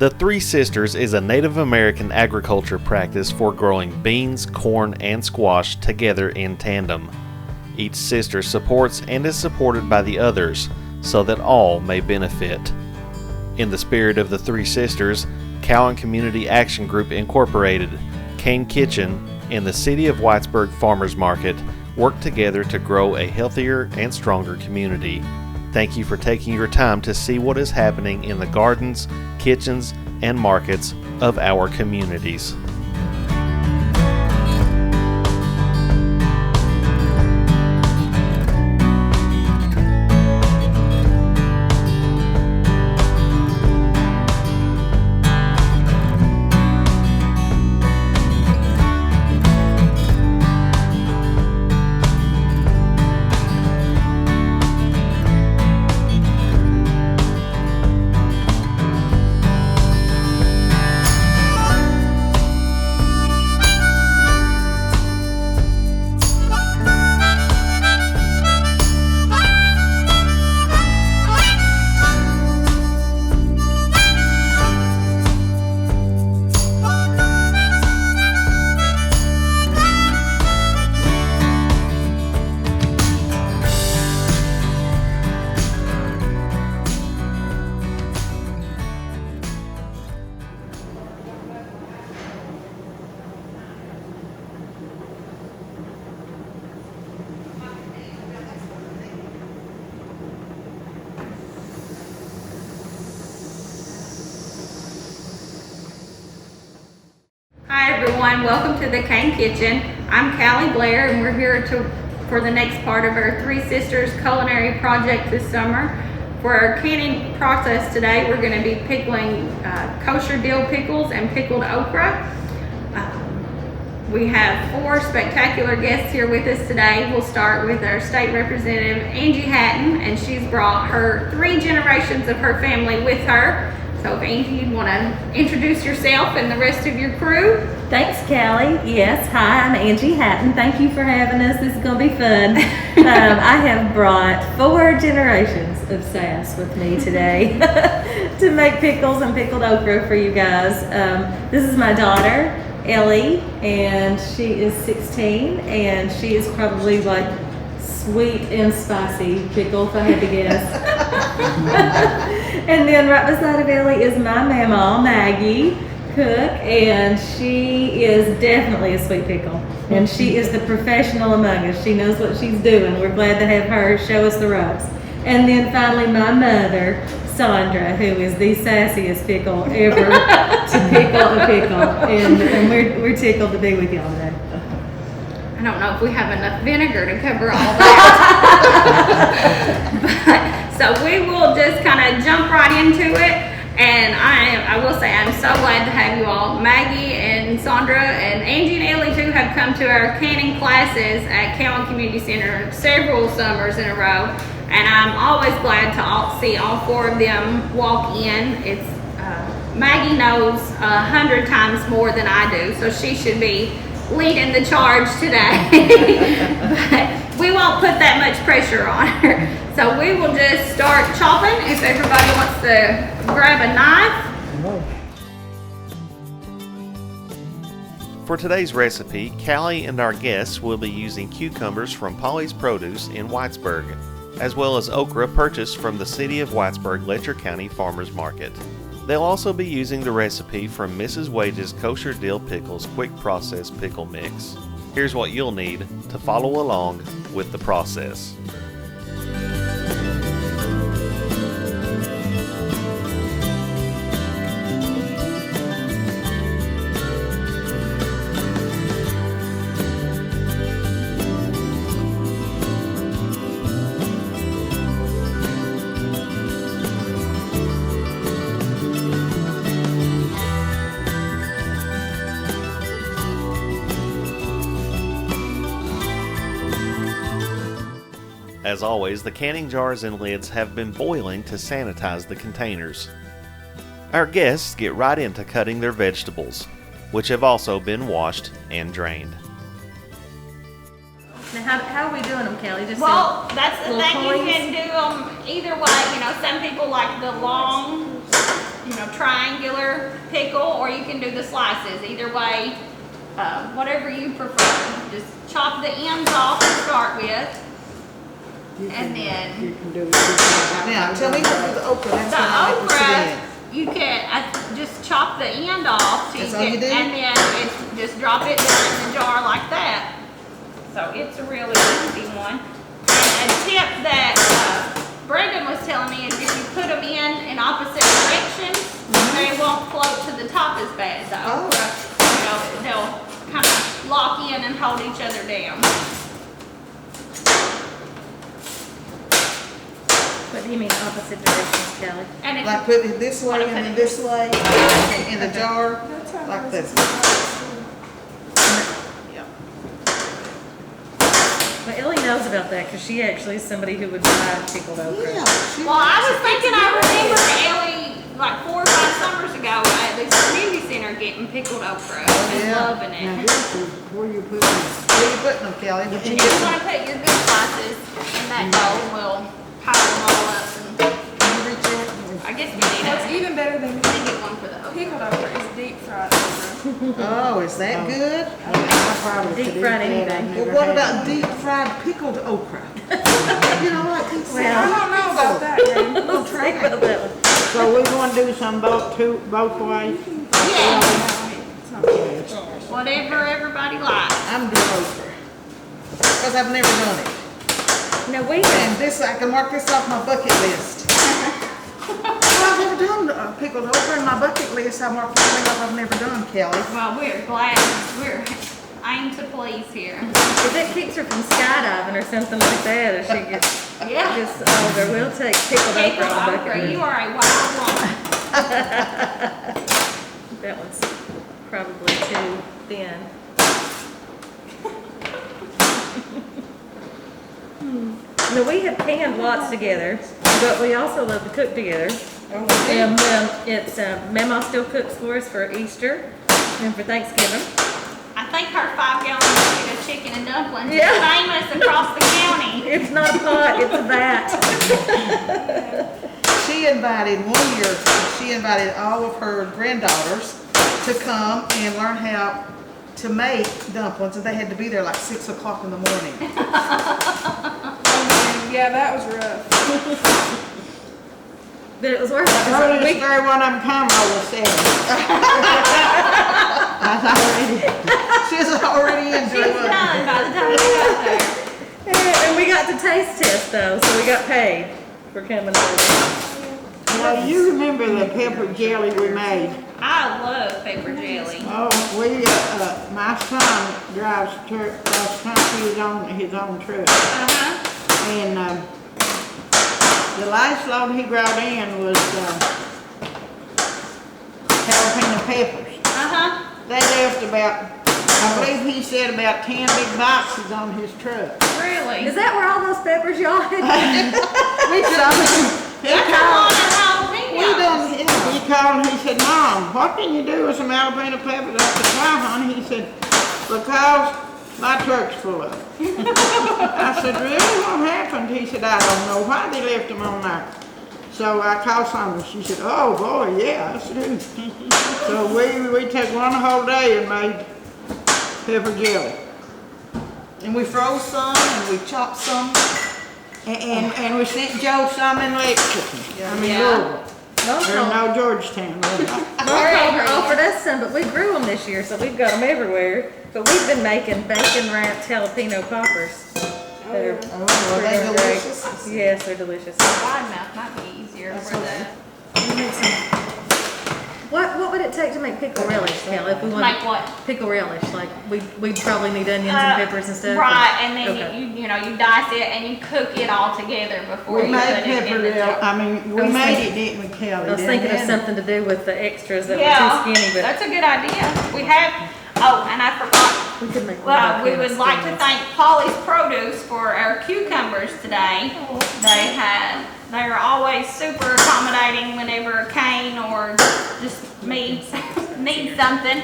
The Three Sisters is a Native American agriculture practice for growing beans, corn, and squash together in tandem. Each sister supports and is supported by the others so that all may benefit. In the spirit of the Three Sisters, Cowan Community Action Group Incorporated, Cane Kitchen, and the City of Whitesburg Farmers Market work together to grow a healthier and stronger community. Thank you for taking your time to see what is happening in the gardens, kitchens, and markets of our communities. Hi everyone, welcome to the Cane Kitchen. I'm Callie Blair and we're here for the next part of our Three Sisters Culinary project this summer. For our canning process today, we're going to be pickling kosher dill pickles and pickled okra. We have 4 spectacular guests here with us today. We'll start with our state representative, Angie Hatton, and she's brought her 3 generations of her family with her. So if Angie, you want to introduce yourself and the rest of your crew? Thanks, Callie. Yes, hi, I'm Angie Hatton. Thank you for having us. This is going to be fun. I have brought 4 generations of sass with me today to make pickles and pickled okra for you guys. This is my daughter, Ellie, and she is 16, and she is probably like sweet and spicy pickle, if I had to guess. And then right beside of Ellie is my mama, Maggie, cook, and she is definitely a sweet pickle. And she is the professional among us. She knows what she's doing. We're glad to have her show us the ropes. And then finally my mother, Sandra, who is the sassiest pickle ever to pickle a pickle. And we're tickled to be with y'all today. I don't know if we have enough vinegar to cover all that. So we will just kind of jump right into it. And I will say I'm so glad to have you all. Maggie and Sandra and Angie and Ellie too have come to our canning classes at Cowan Community Center several summers in a row. And I'm always glad to see all 4 of them walk in. It's Maggie knows 100 times more than I do, so she should be leading the charge today. But we won't put that much pressure on her. So we will just start chopping if everybody wants to grab a knife. For today's recipe, Callie and our guests will be using cucumbers from Polly's Produce in Whitesburg, as well as okra purchased from the City of Whitesburg Letcher County Farmers Market. They'll also be using the recipe from Mrs. Wage's Kosher Dill Pickles Quick Process Pickle Mix. Here's what you'll need to follow along with the process. As always, the canning jars and lids have been boiling to sanitize the containers. Our guests get right into cutting their vegetables, which have also been washed and drained. Now, how are we doing them, Callie? Just That's the thing. points? You can do them either way. You know, some people like the long triangular pickle, or you can do the slices. Either way, whatever you prefer. Just chop the ends off to start with. And then you can do it. Now, tell me how to do the okra. That's the what I like to okra, you can just chop the end off That's all you do? and then just drop it down in the jar like that. So it's a really easy one. And a tip that Brendan was telling me is if you put them in opposite directions, they won't float to the top as bad. The okra, they'll kind of lock in and hold each other down. What do you mean opposite directions, Callie? And if Like put it this way and then this way in the jar, like this. Yeah. Well, Ellie knows about that because she actually is somebody who would buy pickled okra. Yeah. well, I was thinking, I remember Ellie like 4 or 5 summers ago at the community center getting pickled okra and Yeah. loving Now it. this is where you put them. Where you putting them, Kelly? What And you you get want to put your good slices in that bowl, we'll pile them all up. And reach out? I guess we need What's a even better than get one for the okra. pickled okra is deep fried okra. Oh, is that good? Deep fried anything. Well, what about deep fried pickled okra? You know what? I don't know about that, Ray. We'll think about that one. So we're gonna do some both ways? Yeah, It's not bad. whatever everybody likes. I'm doing okra. Because I've never done it. Now we And this, I can mark this off my bucket list. Well, I've never done pickled okra in my bucket list. I marked something off I've never done, Kelly. Well, we're glad we're aim to please here. if it keeps her from skydiving or something like that, if she gets older, we'll take pickled okra Pickled on the bucket okra, list. you are a wild woman. That one's probably too thin. Now we have canned lots together, but we also love to cook together. And it's Mama still cooks for us for Easter and for Thanksgiving. I think her 5-gallon bucket of chicken and dumplings Yeah. is famous across the county. It's not a pot, it's a vat. She invited she invited all of her granddaughters to come and learn how to make dumplings, and they had to be there like 6 o'clock in the morning. Yeah, that was rough. But it was worth it. The 'cause earliest we- day when I'm coming over 7. That's already. She's already She's into it. done by the time we got there. And we got to taste test though, so we got paid for coming over. Well, you remember the pepper jelly we made? I love paper jelly. Oh, my son drives cross country his own truck. And the last load he brought in was jalapeno peppers. They left about, I believe he said about 10 big boxes on his truck. Really? Is that where all those peppers y'all had? That's a lot of jalapenos. He called and he said, Mom, what can you do with some jalapeno peppers? I said, why, honey? He said, because my truck's full of them. I said, really? What happened? He said, I don't know why they left them on there. So I called Sandra. She said, oh boy, yeah, that's true. So we took one whole day and made pepper jelly. And we froze some and we chopped some. And we sent Joe some in Lexington. Yeah. Louisville. Mom Or told no, Georgetown. her offered us some, but we grew them this year, so we've got them everywhere. But we've been making bacon wrapped jalapeno poppers. That are Oh, are they pretty great. delicious? Yes, they're delicious. Wide mouth might be easier for that. What would it take to make pickle relish, Kelly? If we want Like what? pickle relish, like we'd probably need onions and peppers and stuff. Right, and then Okay. you dice it and you cook it all together before We you made put it in pepper the jelly. jar. I mean, we was made thinking- it, didn't we, Kelly? I was thinking of something to do with the extras that Yeah, were too skinny, but that's a good idea. We have, and I forgot. we could make. Well, we kind of would like to skins. thank Polly's Produce for our cucumbers today. They are always super accommodating whenever Kane or just me need something.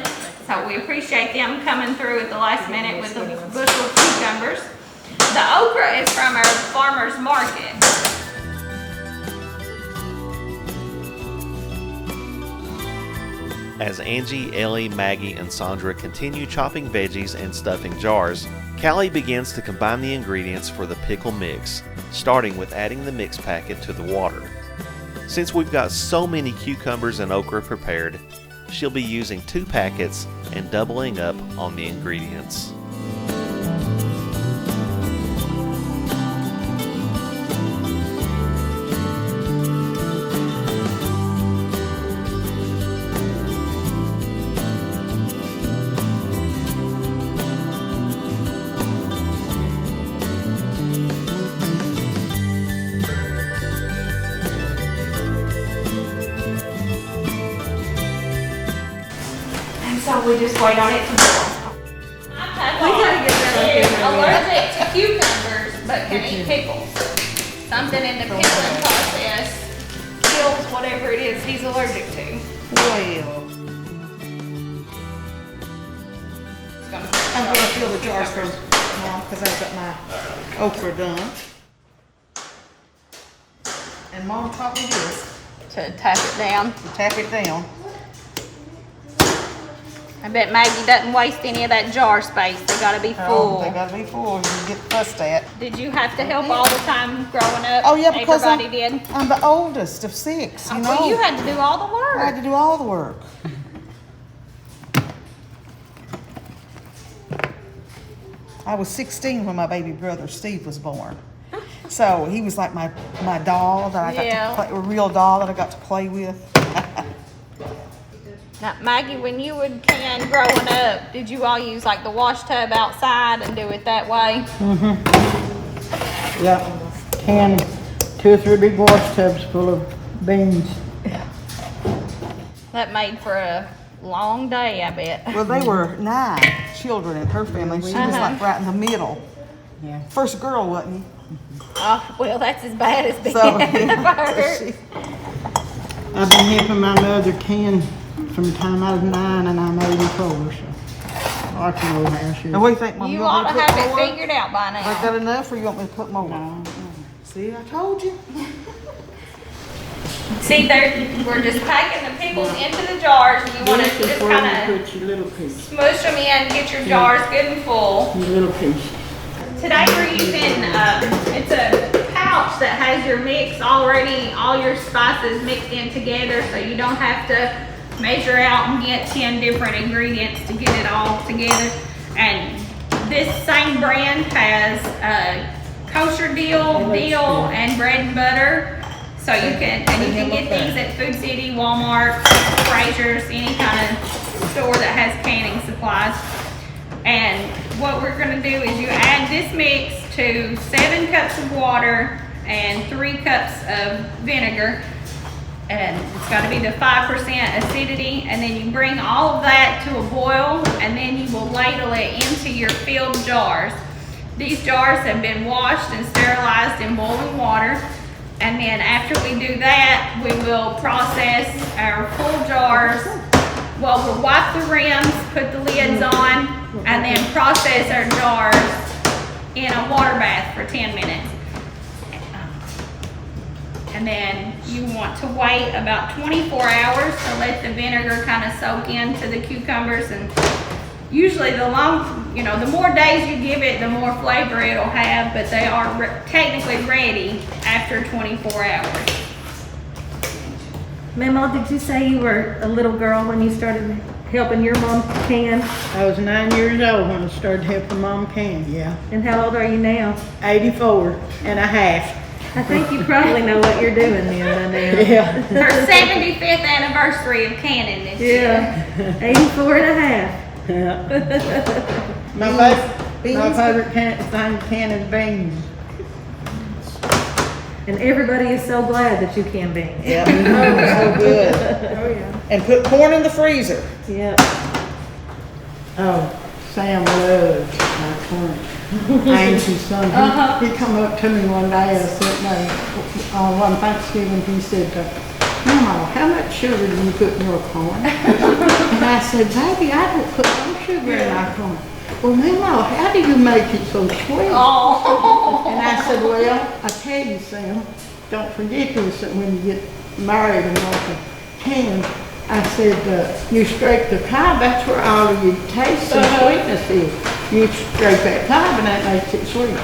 So we appreciate them coming through at the last minute with a bushel of cucumbers. The okra is from our farmer's market. As Angie, Ellie, Maggie, and Sandra continue chopping veggies and stuffing jars, Callie begins to combine the ingredients for the pickle mix, starting with adding the mix packet to the water. Since we've got so many cucumbers and okra prepared, she'll be using 2 packets and doubling up on the ingredients. So we just wait on it to boil. We gotta get that Is on camera. allergic to cucumbers, but can eat pickles. Something in the pickling process kills whatever it is he's allergic to. Well, I'm gonna fill the jars first, Mom, because I've got my okra done. And Mom taught me this, To tap it down. to tap it down. I bet Maggie doesn't waste any of that jar space. They gotta be full. Oh, they gotta be full, you get fussed at. Did you have to help all the time growing up? Oh, yeah, because everybody did. I'm the oldest of 6, you know. Well, you had to do all the I had work. to do all the work. I was 16 when my baby brother Steve was born. So he was like my doll that I got Yeah. to play, a real doll that I got to play with. Now, Maggie, when you would can growing up, did you all use like the wash tub outside and do it that way? Yeah, can 2 or 3 big wash tubs full of beans. That made for a long day, I bet. Well, they were 9 children in her family. She was like right in the middle. Yeah. First girl, wasn't Oh, well, that's as bad as being So, in the yeah, fire. she- I've been helping my mother can from the time I was 9 and I'm 84, so I can know how she And what do you think, Mom? You want ought me to put have it more? figured out by I now. got enough, or you want me to put more? No. See, I told you. See, we're just packing the pickles into the jars, and you want to This is just where kind you of put your little piece, smush them in, get your jars good and full. your little piece. Today we're using, it's a pouch that has your mix already, all your spices mixed in together, so you don't have to measure out and get 10 different ingredients to get it all together. And this same brand has kosher dill, and bread and butter. So you can get these at Food City, Walmart, Frazier's, any kind of store that has canning supplies. And what we're gonna do is you add this mix to 7 cups of water and 3 cups of vinegar. And it's gotta be the 5% acidity. And then you bring all of that to a boil, and then you will ladle it into your filled jars. These jars have been washed and sterilized in boiling water. And then after we do that, we will process our full jars. Well, we'll wipe the rims, put the lids on, and then process our jars in a water bath for 10 minutes. And then you want to wait about 24 hours to let the vinegar kind of soak into the cucumbers. And usually the more days you give it, the more flavor it'll have, but they are technically ready after 24 hours. Mama, did you say you were a little girl when you started helping your mom can? I was 9 years old when I started helping Mom can, yeah. And how old are you now? 84 and a half. I think you probably know what you're doing then by now. Yeah. Her 75th anniversary of canning this year. Yeah, 84 and a half. Yeah. My favorite thing is beans. And everybody is so glad that you can be. Yeah, so good. Oh, yeah. And put corn in the freezer. Yeah. Oh, Sam loves my corn. Angie's son, he come up to me one day, one Thanksgiving, he said, Mama, how much sugar do you put in your corn? And I said, baby, I don't put no sugar in my corn. Well, Mama, how do you make it so sweet? Oh. And I said, well, I tell you, Sam, don't forget this, that when you get married and want to can, I said, you scrape the cob, that's where all of your taste and sweetness is. You scrape that cob and that makes it sweet.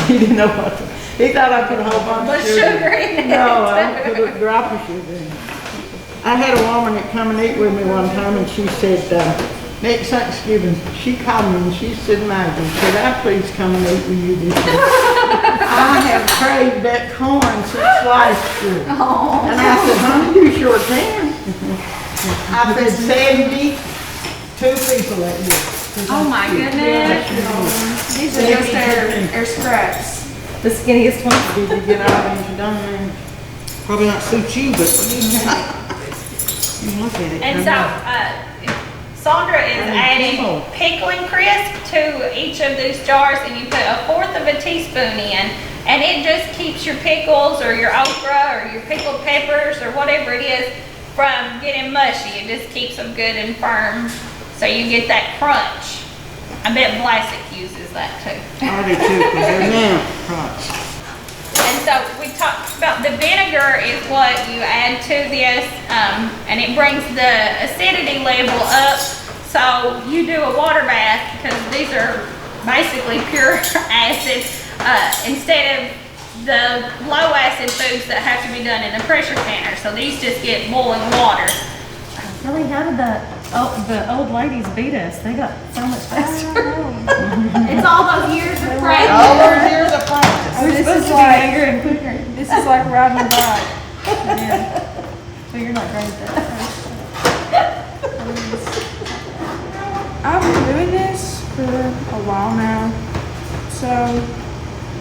He didn't know what to, he thought I put a whole bunch But of sugar in it. No, I put a drop of sugar in it. I had a woman that come and eat with me one time and she said, next Thanksgiving, she called me and she said, Maggie, could I please come and eat with you this year? I have craved that corn since last year. Oh. And I said, honey, you sure can. I fed 72 people that year. Oh my goodness. These are just their scraps. The skinniest one. Did you get all into done there? Probably not suit you, but you look at it. And so, Sandra is adding pickling crisp to each of these jars, and you put 1/4 of a teaspoon in, and it just keeps your pickles or your okra or your pickled peppers or whatever it is from getting mushy. It just keeps them good and firm, so you get that crunch. I bet Vlasic uses that too. I do too, because they're now crunch. And so we talked about the vinegar is what you add to this, and it brings the acidity level up. So you do a water bath, because these are basically pure acid, instead of the low acid foods that have to be done in a pressure canner. So these just get boiling water. Really, how did the old ladies beat us? They got so much faster. It's all those years of practice. All those years of practice. Oh, this supposed is to be like younger and quicker. this is like riding a bike. So you're not great at that. I've been doing this for a while now, so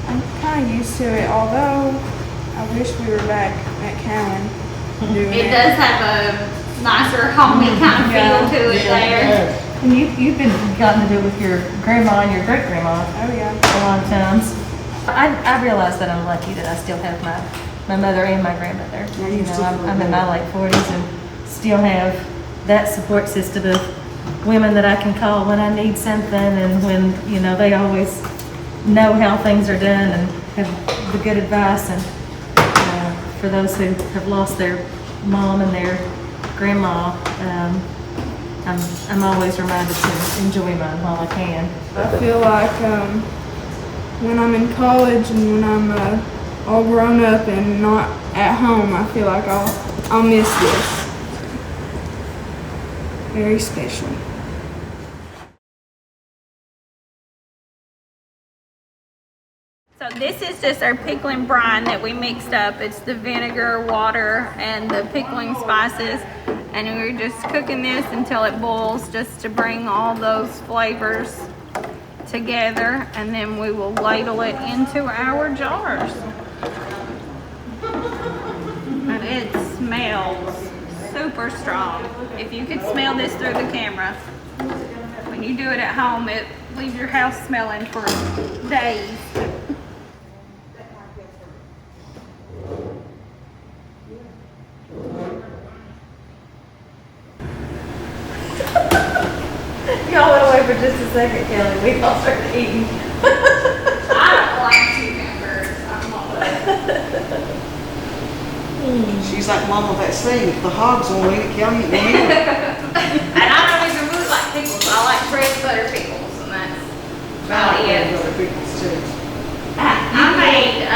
I'm kind of used to it. Although I wish we were back at Cowan doing it. It does have a nicer homey kind of feel to it there. And you've been gotten to do it with your grandma and your great grandma Oh yeah. a lot of times. I realize that I'm lucky that I still have my mother and my grandmother. You know, I'm in my late 40s and still have that support system of women that I can call when I need something, and when, you know, they always know how things are done and have the good advice. And for those who have lost their mom and their grandma, I'm always reminded to enjoy mine while I can. I feel like when I'm in college and when I'm all grown up and not at home, I feel like I'll miss this. Very special. So this is just our pickling brine that we mixed up. It's the vinegar, water, and the pickling spices. And we're just cooking this until it boils, just to bring all those flavors together. And then we will ladle it into our jars. And it smells super strong. If you could smell this through the camera, when you do it at home, it leaves your house smelling for days. Y'all went away for just a second, Kelly. We all started eating. I don't like cucumbers. I'm all She's like Mama that scene, if the hogs will eat it, Kelly ain't gonna eat it. And I don't even really like pickles. I like bread butter pickles, and that's about it. Other pickles too. I made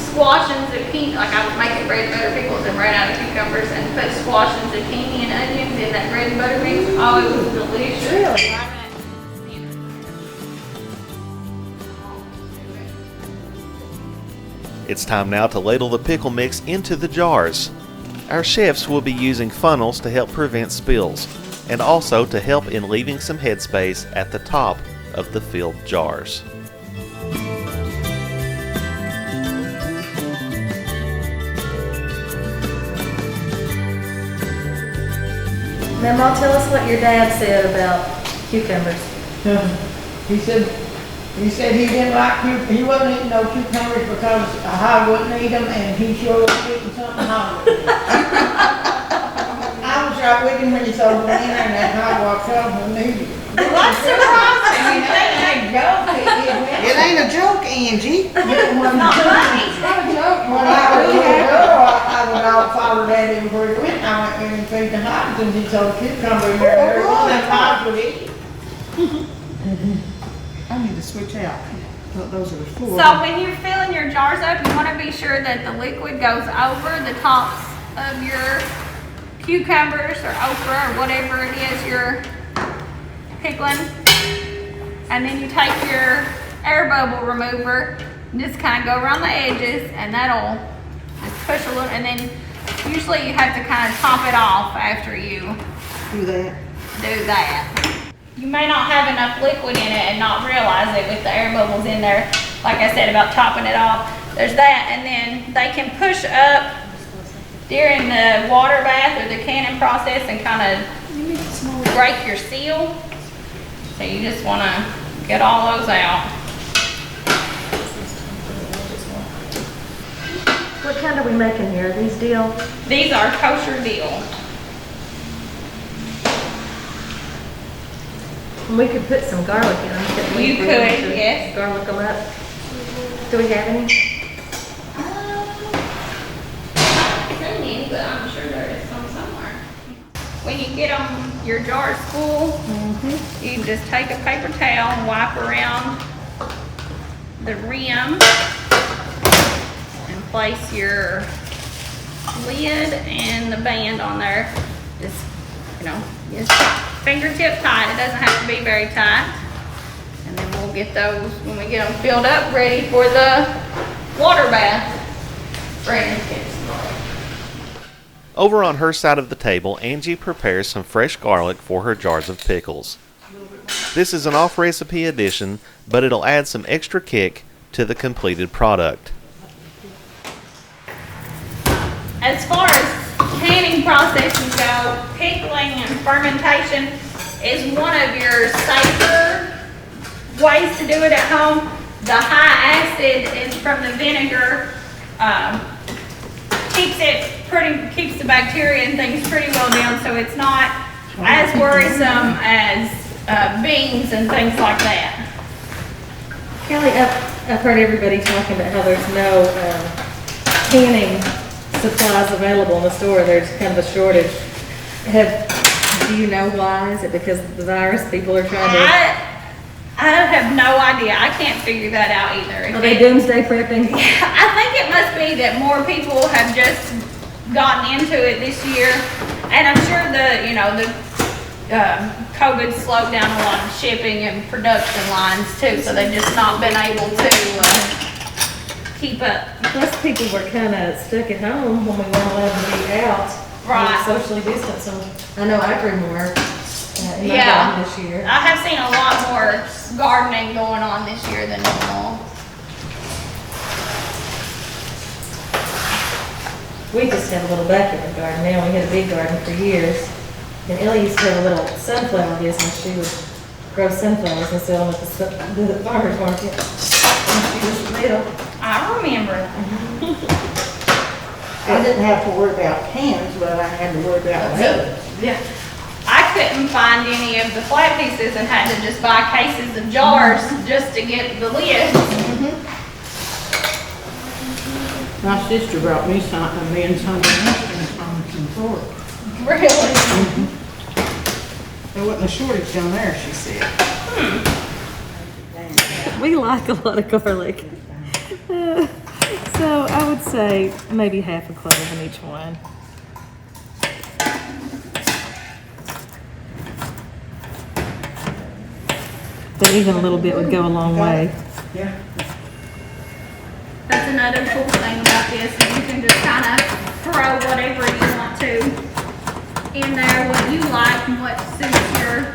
squash and zucchini. Like I was making bread butter pickles and ran out of cucumbers and put squash and zucchini and onions in that bread and butter mix. Oh, it was delicious. Really? It's time now to ladle the pickle mix into the jars. Our chefs will be using funnels to help prevent spills, and also to help in leaving some headspace at the top of the filled jars. Mama, tell us what your dad said about cucumbers. He said he didn't like he wasn't eating no cucumbers because I wouldn't eat them, and he sure was eating something hot. I was right with him when he sold them in there, and that hot walked off and needed it. What's surprising? It ain't a joke, Angie. When Not funny. I was a little girl, I would all follow Daddy everywhere he went. I went in and feed the hives, and he saw a cucumber in there, and everyone of them hives would eat it. I need to switch out. Those are the full. So when you're filling your jars up, you want to be sure that the liquid goes over the tops of your cucumbers or okra or whatever it is you're pickling. And then you take your air bubble remover and just kind of go around the edges, and that'll just push a little, and then usually you have to kind of top it off after you Do that. do that. You may not have enough liquid in it and not realize it with the air bubbles in there. Like I said about topping it off, there's that, and then they can push up during the water bath or the canning process and kind of break your seal. So you just want to get all those out. What kind are we making here? Are these dill? These are kosher dill. We could put some garlic in them. Couldn't we? You If we could, wanted to yes. Garlic them up. Do we have any? Any, but I'm sure there is some somewhere. When you get them, your jars full, you just take a paper towel and wipe around the rim and place your lid and the band on there. Just, just fingertip tight. It doesn't have to be very tight. And then we'll get those, when we get them filled up, ready for the water bath. Brandon's getting started. Over on her side of the table, Angie prepares some fresh garlic for her jars of pickles. This is an off-recipe addition, but it'll add some extra kick to the completed product. As far as canning processes go, pickling and fermentation is one of your safer ways to do it at home. The high acid is from the vinegar, keeps the bacteria and things pretty well down, so it's not as worrisome as beans and things like that. Kelly, I've heard everybody talking about how there's no canning supplies available in the store. There's kind of a shortage. Do you know why? Is it because of the virus? People are trying to... I have no idea. I can't figure that out either. Are they doomsday prepping? I think it must be that more people have just gotten into it this year, and I'm sure the COVID slowed down a lot of shipping and production lines too, so they've just not been able to keep up. Plus, people were kind of stuck at home when we weren't allowed to be out. Right. Socially distancing. I know I grew more in my Yeah. garden this year. I have seen a lot more gardening going on this year than normal. We just have a little backyard garden now. We had a big garden for years. And Ellie used to have a little sunflower business. She would grow sunflowers and sell them at the farmer's market. And she was little. I remember. I didn't have to worry about cans, but I had to worry about lids. Yeah. I couldn't find any of the flat pieces and had to just buy cases of jars just to get the lids. My sister brought me something, and me and Sunday from some pork. Really? There wasn't a shortage down there, she said. We like a lot of garlic. So I would say maybe half a clove in each one. But even a little bit would go a long way. Yeah. That's another cool thing about this. You can just kind of throw whatever you want to in there, what you like and what suits your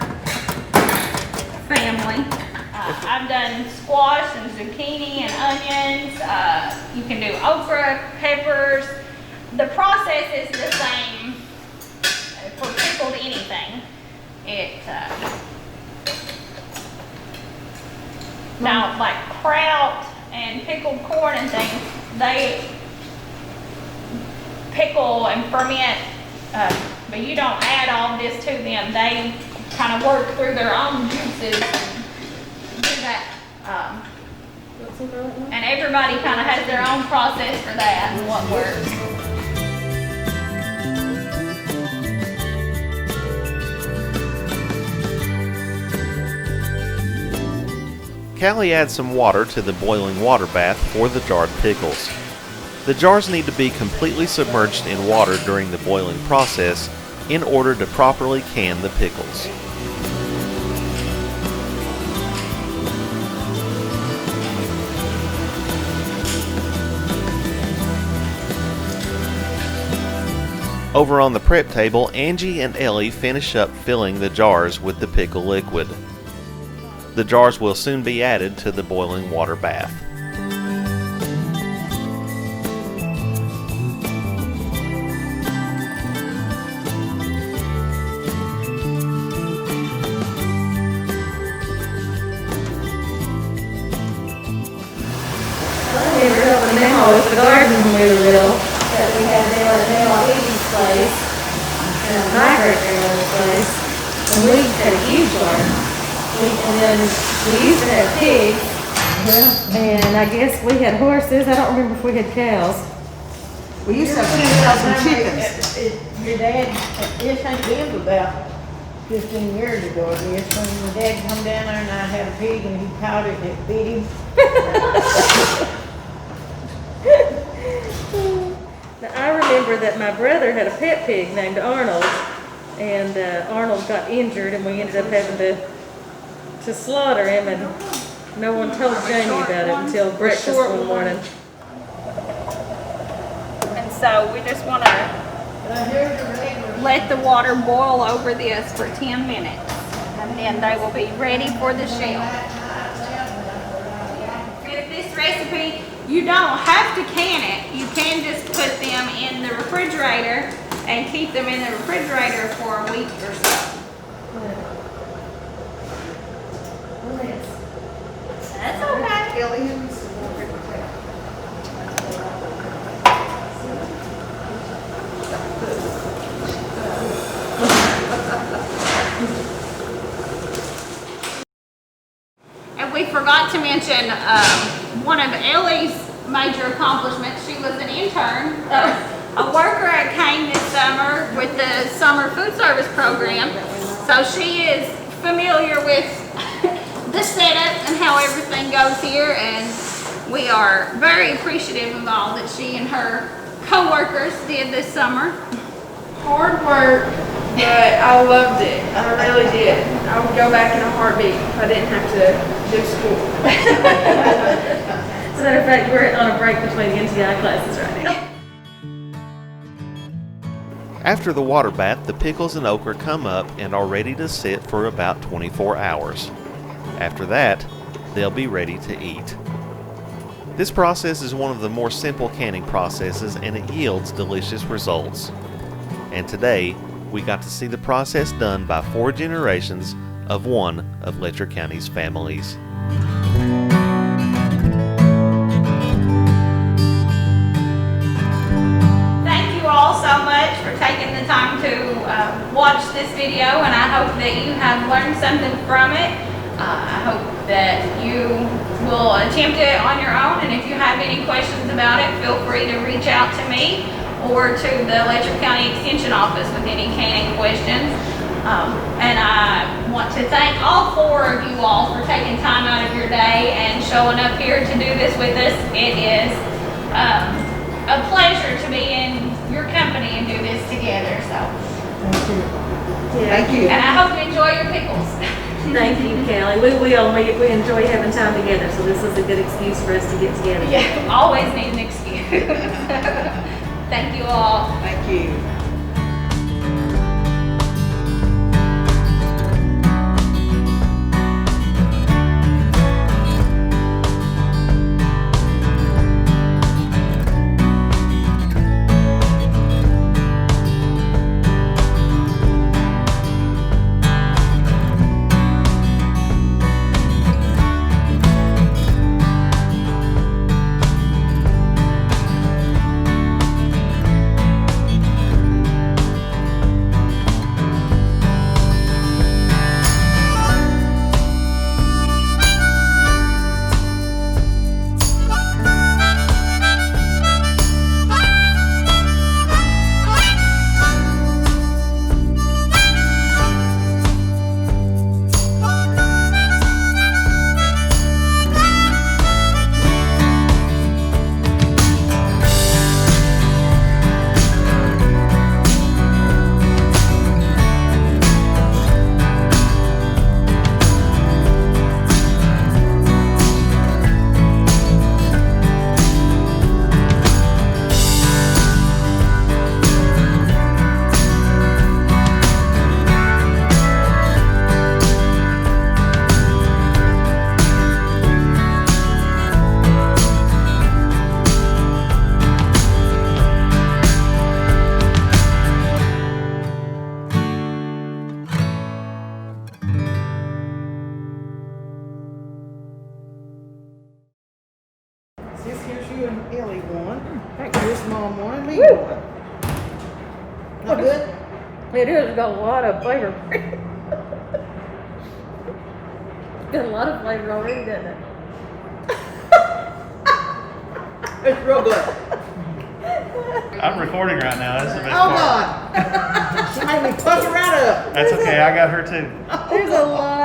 family. I've done squash and zucchini and onions. You can do okra, peppers. The process is the same for pickled anything. Now, like kraut and pickled corn and things, they pickle and ferment, but you don't add all this to them. They kind of work through their own juices and do that. And everybody kind of has their own process for that and what works. Callie adds some water to the boiling water bath for the jarred pickles. The jars need to be completely submerged in water during the boiling process in order to properly can the pickles. Over on the prep table, Angie and Ellie finish up filling the jars with the pickle liquid. The jars will soon be added to the boiling water bath. I remember helping Mama with the garden when we were little, that we had down at Mama Evie's place, and my great-grandmother's place, and we had a huge garden. And then we used to have pigs, and I guess we had horses. I don't remember if we had cows. We used to have 10,000 chickens. Your dad, this ain't been about 15 years ago, I guess, when my dad come down there and I had a pig and he caught it and it bit him. Now, I remember that my brother had a pet pig named Arnold, and Arnold got injured, and we ended up having to slaughter him, and no one told Jamie about it until breakfast one morning. And so we just want to let the water boil over this for 10 minutes, and then they will be ready for the shell. With this recipe, you don't have to can it. You can just put them in the refrigerator and keep them in the refrigerator for a week or so. That's okay. Aliens. And we forgot to mention one of Ellie's major accomplishments. She was an intern, a worker at Cowan this summer with the summer food service program. So she is familiar with the setup and how everything goes here, and we are very appreciative of all that she and her co-workers did this summer. Hard work, but I loved it. I really did. I would go back in a heartbeat if I didn't have to do school. As a matter of fact, we're on a break between NTI classes right now. After the water bath, the pickles and okra come up and are ready to sit for about 24 hours. After that, they'll be ready to eat. This process is one of the more simple canning processes, and it yields delicious results. And today, we got to see the process done by 4 generations of one of Letcher County's families. Thank you all so much for taking the time to watch this video, and I hope that you have learned something from it. I hope that you will attempt it on your own, and if you have any questions about it, feel free to reach out to me or to the Letcher County Extension Office with any canning questions. And I want to thank all 4 of you all for taking time out of your day and showing up here to do this with us. It is a pleasure to be in your company and do this together. So, Thank you. and I hope you enjoy your pickles. Thank you, Callie. We enjoy having time together, so this is a good excuse for us to get together. Yeah, always need an excuse. Thank you all. Thank you. me more. Not good? It has got a lot of flavor. Got a lot of flavor already, doesn't it? It's real good. I'm recording right now. That's the best Oh part. God. She made me pucker right up. That's okay. I got her too. There's a lot